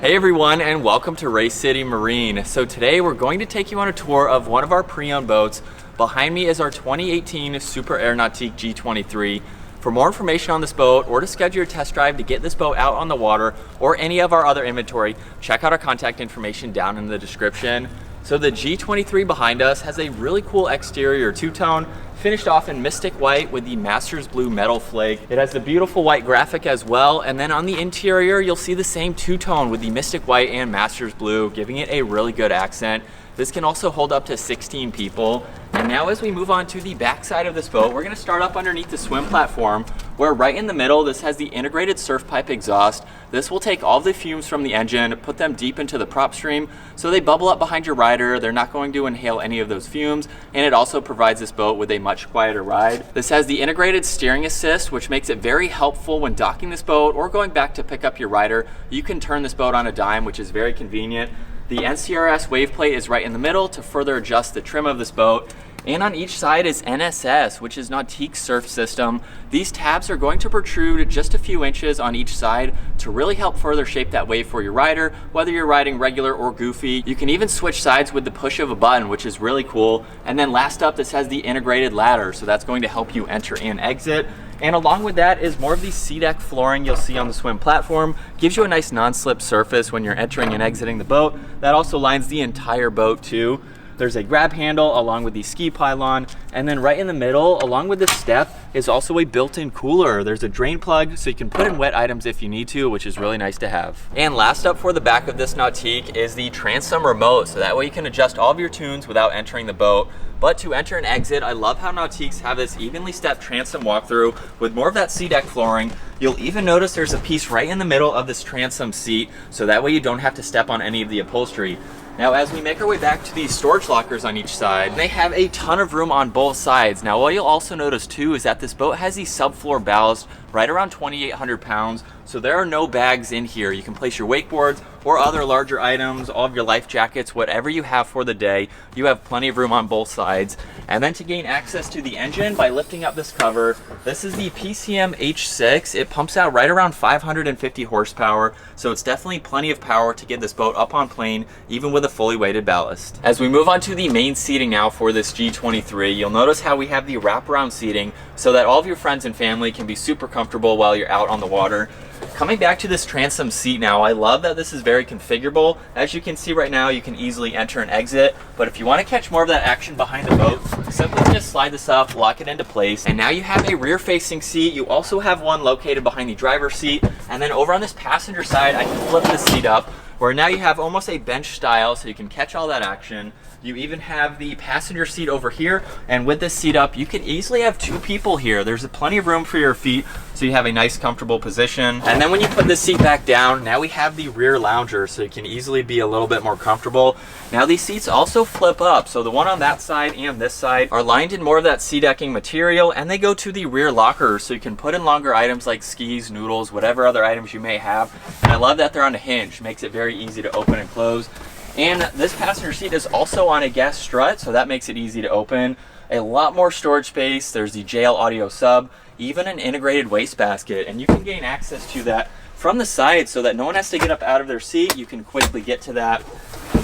Hey everyone, and welcome to Race City Marine. So today we're going to take you on a tour of one of our pre-owned boats. Behind me is our 2018 Super Air Nautique G23. For more information on this boat or to schedule your test drive to get this boat out on the water or any of our other inventory, check out our contact information down in the description. So the G23 behind us has a really cool exterior two-tone, finished off in Mystic White with the Masters Blue metal flake. It has the beautiful white graphic as well, and then on the interior you'll see the same two-tone with the Mystic White and Masters Blue, giving it a really good accent. This can also hold up to 16 people. And now as we move on to the back side of this boat, we're gonna start up underneath the swim platform, where right in the middle, this has the integrated surf pipe exhaust. This will take all the fumes from the engine, put them deep into the prop stream, so they bubble up behind your rider. They're not going to inhale any of those fumes, and it also provides this boat with a much quieter ride. This has the integrated steering assist, which makes it very helpful when docking this boat or going back to pick up your rider. You can turn this boat on a dime, which is very convenient. The NCRS wave plate is right in the middle to further adjust the trim of this boat. And on each side is NSS, which is Nautique Surf System. These tabs are going to protrude just a few inches on each side to really help further shape that wave for your rider, whether you're riding regular or goofy. You can even switch sides with the push of a button, which is really cool. And then last up, this has the integrated ladder, so that's going to help you enter and exit. And along with that is more of the SeaDeck flooring you'll see on the swim platform. Gives you a nice non-slip surface when you're entering and exiting the boat. That also lines the entire boat too. There's a grab handle along with the ski pylon, and then right in the middle, along with this step, is also a built-in cooler. There's a drain plug, so you can put in wet items if you need to, which is really nice to have. And last up for the back of this Nautique is the transom remote, so that way you can adjust all of your tunes without entering the boat. But to enter and exit, I love how Nautiques have this evenly stepped transom walkthrough with more of that SeaDeck flooring. You'll even notice there's a piece right in the middle of this transom seat, so that way you don't have to step on any of the upholstery. Now, as we make our way back to these storage lockers on each side, they have a ton of room on both sides. Now, what you'll also notice too is that this boat has the subfloor ballast right around 2,800 pounds. So there are no bags in here. You can place your wakeboards or other larger items, all of your life jackets, whatever you have for the day. You have plenty of room on both sides. And then to gain access to the engine by lifting up this cover, this is the PCM H6. It pumps out right around 550 horsepower. So it's definitely plenty of power to get this boat up on plane, even with a fully weighted ballast. As we move on to the main seating now for this G23, you'll notice how we have the wraparound seating so that all of your friends and family can be super comfortable while you're out on the water. Coming back to this transom seat now, I love that this is very configurable. As you can see right now, you can easily enter and exit, but if you want to catch more of that action behind the boat, simply just slide this up, lock it into place, and now you have a rear-facing seat. You also have one located behind the driver's seat, and then over on this passenger side, I can flip this seat up, where now you have almost a bench style, so you can catch all that action. You even have the passenger seat over here, and with this seat up, you can easily have two people here. There's plenty of room for your feet, so you have a nice comfortable position. And then when you put this seat back down, now we have the rear lounger, so you can easily be a little bit more comfortable. Now these seats also flip up, so the one on that side and this side are lined in more of that sea decking material, and they go to the rear lockers, so you can put in longer items like skis, noodles, whatever other items you may have. And I love that they're on a hinge, makes it very easy to open and close. And this passenger seat is also on a gas strut, so that makes it easy to open. A lot more storage space. There's the JL audio sub, even an integrated wastebasket, and you can gain access to that from the side so that no one has to get up out of their seat. You can quickly get to that.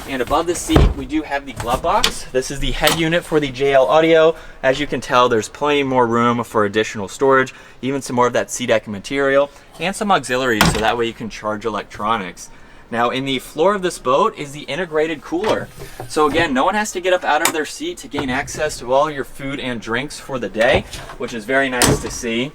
And above the seat, we do have the glove box. This is the head unit for the JL audio. As you can tell, there's plenty more room for additional storage, even some more of that SeaDeck material, and some auxiliaries, so that way you can charge electronics. Now in the floor of this boat is the integrated cooler. So again, no one has to get up out of their seat to gain access to all your food and drinks for the day, which is very nice to see.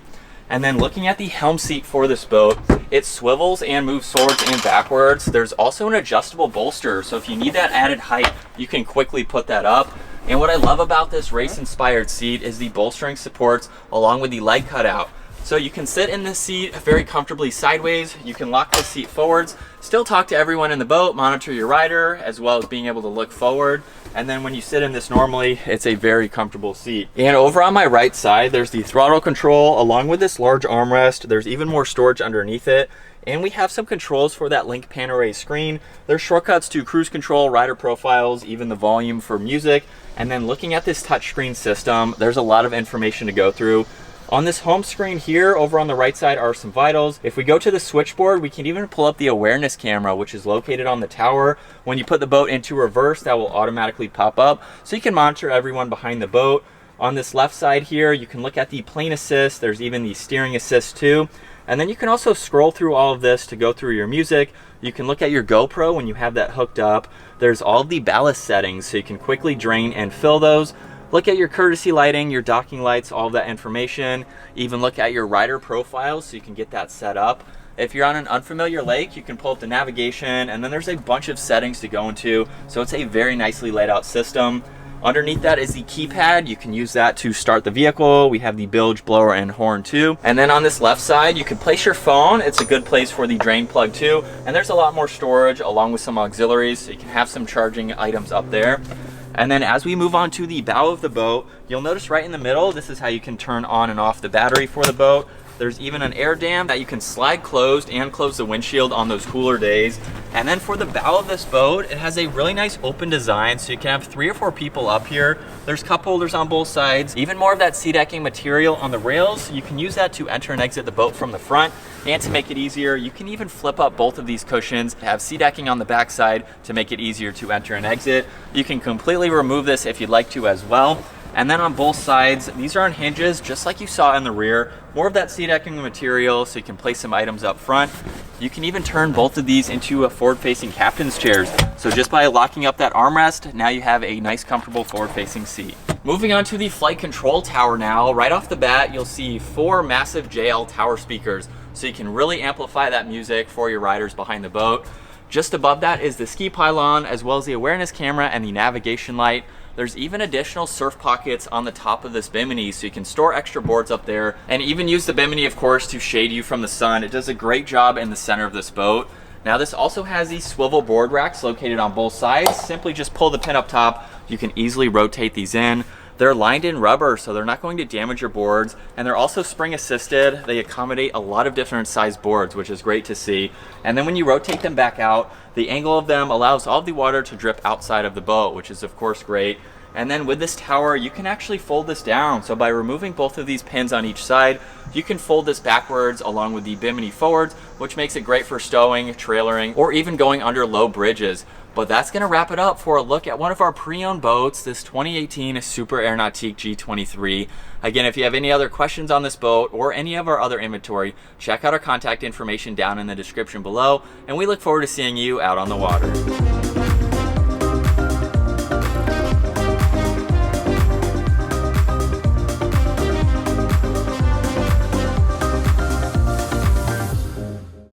And then looking at the helm seat for this boat, it swivels and moves forwards and backwards. There's also an adjustable bolster, so if you need that added height, you can quickly put that up. And what I love about this race-inspired seat is the bolstering supports along with the leg cutout. So you can sit in this seat very comfortably sideways. You can lock the seat forwards, still talk to everyone in the boat, monitor your rider, as well as being able to look forward. And then when you sit in this normally, it's a very comfortable seat. And over on my right side, there's the throttle control along with this large armrest. There's even more storage underneath it. And we have some controls for that Link Panorama screen. There's shortcuts to cruise control, rider profiles, even the volume for music. And then looking at this touchscreen system, there's a lot of information to go through. On this home screen here, over on the right side are some vitals. If we go to the switchboard, we can even pull up the awareness camera, which is located on the tower. When you put the boat into reverse, that will automatically pop up, so you can monitor everyone behind the boat. On this left side here, you can look at the plane assist. There's even the steering assist too. And then you can also scroll through all of this to go through your music. You can look at your GoPro when you have that hooked up. There's all of the ballast settings, so you can quickly drain and fill those. Look at your courtesy lighting, your docking lights, all of that information. Even look at your rider profile so you can get that set up. If you're on an unfamiliar lake, you can pull up the navigation, and then there's a bunch of settings to go into, so it's a very nicely laid out system. Underneath that is the keypad. You can use that to start the vehicle. We have the bilge, blower, and horn too. And then on this left side, you can place your phone. It's a good place for the drain plug too. And there's a lot more storage along with some auxiliaries, so you can have some charging items up there. And then as we move on to the bow of the boat, you'll notice right in the middle, this is how you can turn on and off the battery for the boat. There's even an air dam that you can slide closed and close the windshield on those cooler days. And then for the bow of this boat, it has a really nice open design, so you can have 3 or 4 people up here. There's cup holders on both sides. Even more of that sea decking material on the rails. You can use that to enter and exit the boat from the front. And to make it easier, you can even flip up both of these cushions to have sea decking on the back side to make it easier to enter and exit. You can completely remove this if you'd like to as well. And then on both sides, these are on hinges, just like you saw in the rear. More of that sea decking material, so you can place some items up front. You can even turn both of these into a forward-facing captain's chairs. So just by locking up that armrest, now you have a nice, comfortable forward-facing seat. Moving on to the flight control tower now. Right off the bat, you'll see 4 massive JL tower speakers, so you can really amplify that music for your riders behind the boat. Just above that is the ski pylon, as well as the awareness camera and the navigation light. There's even additional surf pockets on the top of this bimini, so you can store extra boards up there and even use the bimini, of course, to shade you from the sun. It does a great job in the center of this boat. Now this also has these swivel board racks located on both sides. Simply just pull the pin up top. You can easily rotate these in. They're lined in rubber, so they're not going to damage your boards, and they're also spring assisted. They accommodate a lot of different size boards, which is great to see. And then when you rotate them back out, the angle of them allows all of the water to drip outside of the boat, which is of course great. And then with this tower, you can actually fold this down. So by removing both of these pins on each side, you can fold this backwards along with the bimini forwards, which makes it great for stowing, trailering, or even going under low bridges. But that's going to wrap it up for a look at one of our pre-owned boats, this 2018 Super Air Nautique G23. Again, if you have any other questions on this boat or any of our other inventory, check out our contact information down in the description below, and we look forward to seeing you out on the water.